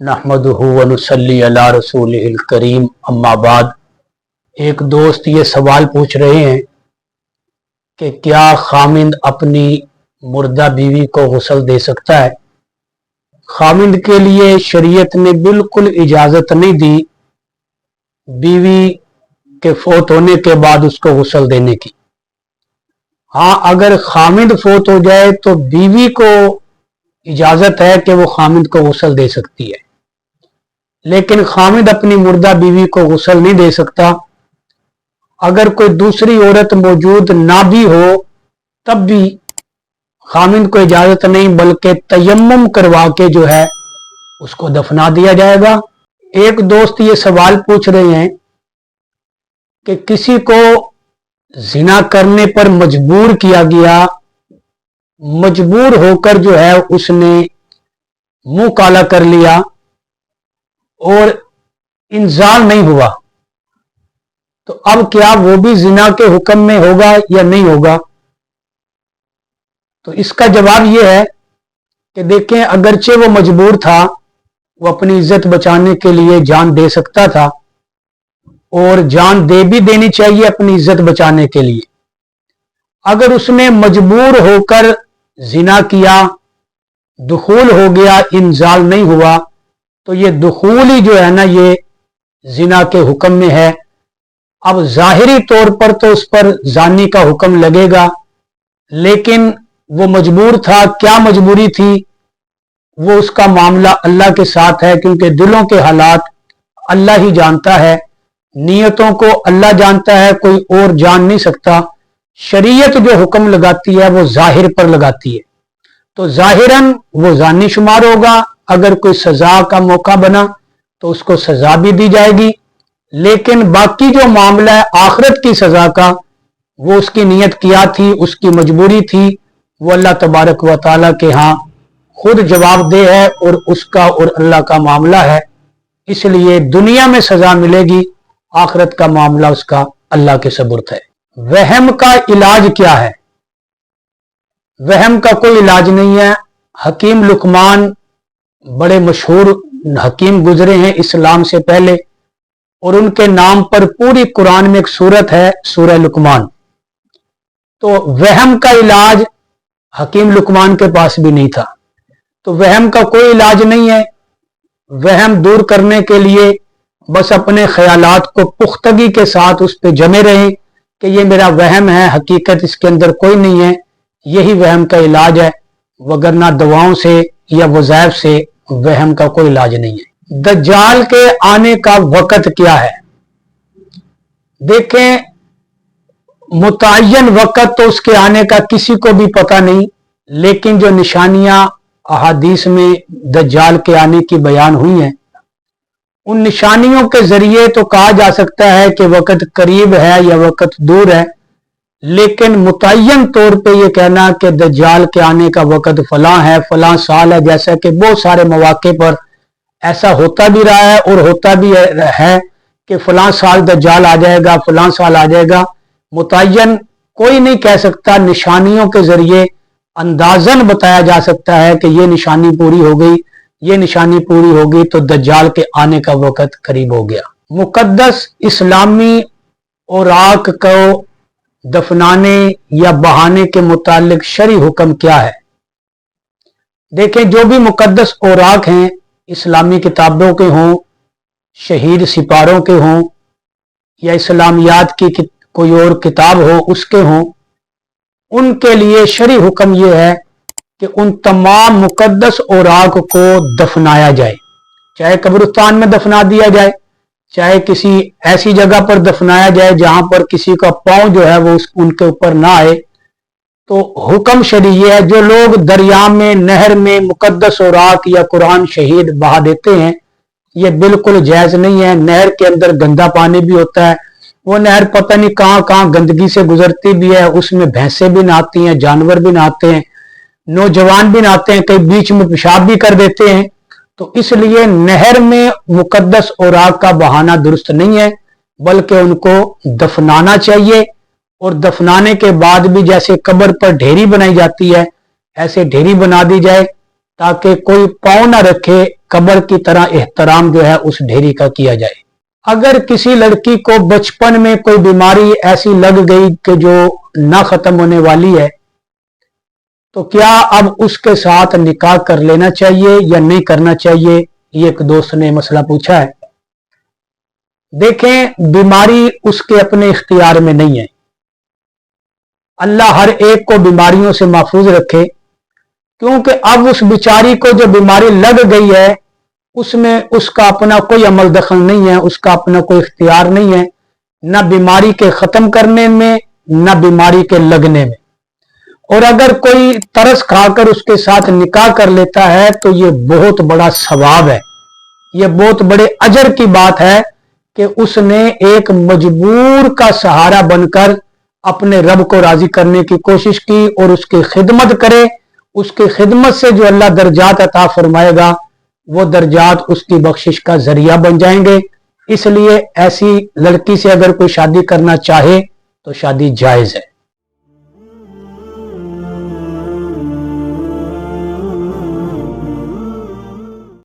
नहमदुहु व नुसल्ली अला रसूलिहिल करीम अम्मा बाद। एक दोस्त ये सवाल पूछ रहे हैं कि क्या खामिंद अपनी मुर्दा बीवी को गुस्ल दे सकता है। खामिंद के लिए शरीयत ने बिल्कुल इजाज़त नहीं दी बीवी के फोत होने के बाद उसको गुस्ल देने की। हाँ, अगर खामिंद फोत हो जाए तो बीवी को इजाज़त है कि वो खामिंद को गुस्ल दे सकती है, लेकिन खामिद अपनी मुर्दा बीवी को गुस्ल नहीं दे सकता। अगर कोई दूसरी औरत मौजूद ना भी हो तब भी खामिद को इजाजत नहीं, बल्कि तयम्मुम करवा के जो है उसको दफना दिया जाएगा। एक दोस्त ये सवाल पूछ रहे हैं कि किसी को जिना करने पर मजबूर किया गया, मजबूर होकर जो है उसने मुंह काला कर लिया और इंजाल नहीं हुआ, तो अब क्या वो भी जिना के हुक्म में होगा या नहीं होगा। तो इसका जवाब यह है कि देखें, अगरचे वो मजबूर था, वो अपनी इज्जत बचाने के लिए जान दे सकता था और जान दे भी देनी चाहिए अपनी इज्जत बचाने के लिए। अगर उसने मजबूर होकर जिना किया, दुखूल हो गया, इंजाल नहीं हुआ, तो ये दुखूल ही जो है ना ये जिना के हुक्म में है। अब जाहिरी तौर पर तो उस पर जानी का हुक्म लगेगा, लेकिन वो मजबूर था। क्या मजबूरी थी वो उसका मामला अल्लाह के साथ है, क्योंकि दिलों के हालात अल्लाह ही जानता है, नियतों को अल्लाह जानता है, कोई और जान नहीं सकता। शरीयत जो हुक्म लगाती है वो जाहिर पर लगाती है, तो जाहिरन वो जानी शुमार होगा। अगर कोई सजा का मौका बना तो उसको सजा भी दी जाएगी, लेकिन बाकी जो मामला है आखिरत की सजा का, वो उसकी नियत किया थी, उसकी मजबूरी थी, वो अल्लाह तबारक व तआला के यहाँ खुद जवाबदेह है और उसका और अल्लाह का मामला है। इसलिए दुनिया में सजा मिलेगी, आखिरत का मामला उसका अल्लाह के सुपुर्द है। वहम का इलाज क्या है? वहम का कोई इलाज नहीं है। हकीम लुकमान बड़े मशहूर हकीम गुजरे हैं इस्लाम से पहले, और उनके नाम पर पूरी कुरान में एक सूरत है, सूरह लुकमान। तो वहम का इलाज हकीम लुकमान के पास भी नहीं था, तो वहम का कोई इलाज नहीं है। वहम दूर करने के लिए बस अपने ख्यालात को पुख्तगी के साथ उस पर जमे रहें कि ये मेरा वहम है, हकीकत इसके अंदर कोई नहीं है। यही वहम का इलाज है, वगरना दवाओं से या वज़ाइफ से वहम का कोई इलाज नहीं है। दज्जाल के आने का वक़्त क्या है? देखें, मुतय्यन वक़्त तो उसके आने का किसी को भी पता नहीं, लेकिन जो निशानियां अहादीस में दज्जाल के आने की बयान हुई हैं, उन निशानियों के जरिए तो कहा जा सकता है कि वक़्त करीब है या वक़्त दूर है, लेकिन मुतय्यन तौर पे ये कहना कि दज्जाल के आने का वक़्त फलां है, फलां साल है, जैसा कि बहुत सारे मौके पर ऐसा होता भी रहा है और होता भी है कि फलां साल दज्जाल आ जाएगा, फलां साल आ जाएगा। मुतय्यन कोई नहीं कह सकता, निशानियों के जरिए अंदाजन बताया जा सकता है कि ये निशानी पूरी हो गई, ये निशानी पूरी हो गई तो दज्जाल के आने का वक़्त करीब हो गया। मुकद्दस इस्लामी औराक को दफनाने या बहाने के मुतालिक शरई हुक्म क्या है? देखें, जो भी मुकद्दस औराक हैं, इस्लामी किताबों के हों, शहीद सिपारों के हों, या इस्लामियात की कोई और किताब हो उसके हों, उनके लिए शरई हुक्म यह है कि उन तमाम मुकद्दस औराक को दफनाया जाए, चाहे कब्रिस्तान में दफना दिया जाए, चाहे किसी ऐसी जगह पर दफनाया जाए जहां पर किसी का पांव जो है वो उनके ऊपर ना आए। तो हुक्म शरई है, जो लोग दरिया में, नहर में मुकद्दस औराक या कुरान शहीद बहा देते हैं, ये बिल्कुल जायज नहीं है। नहर के अंदर गंदा पानी भी होता है, वो नहर पता नहीं कहां कहां गंदगी से गुजरती भी है, उसमें भैंसें भी नहाती हैं, जानवर भी नहाते हैं, नौजवान भी नहाते हैं, कई बीच में पेशाब भी कर देते हैं। तो इसलिए नहर में मुकद्दस औराक का बहाना दुरुस्त नहीं है, बल्कि उनको दफनाना चाहिए। और दफनाने के बाद भी जैसे कब्र पर ढेरी बनाई जाती है, ऐसे ढेरी बना दी जाए ताकि कोई पाँव ना रखे, कब्र की तरह एहतराम जो है उस ढेरी का किया जाए। अगर किसी लड़की को बचपन में कोई बीमारी ऐसी लग गई कि जो ना खत्म होने वाली है, तो क्या अब उसके साथ निकाह कर लेना चाहिए या नहीं करना चाहिए? ये एक दोस्त ने मसला पूछा है। देखें, बीमारी उसके अपने इख्तियार में नहीं है। अल्लाह हर एक को बीमारियों से महफूज रखे, क्योंकि अब उस बेचारी को जो बीमारी लग गई है उसमें उसका अपना कोई अमल दखल नहीं है, उसका अपना कोई इख्तियार नहीं है, न बीमारी के खत्म करने में न बीमारी के लगने में। और अगर कोई तरस खाकर उसके साथ निकाह कर लेता है तो ये बहुत बड़ा सवाब है, ये बहुत बड़े अजर की बात है कि उसने एक मजबूर का सहारा बनकर अपने रब को राजी करने की कोशिश की और उसकी खिदमत करे। उसकी खिदमत से जो अल्लाह दर्जात अता फरमाएगा वो दर्जात उसकी बख्शिश का जरिया बन जाएंगे। इसलिए ऐसी लड़की से अगर कोई शादी करना चाहे तो शादी जायज है।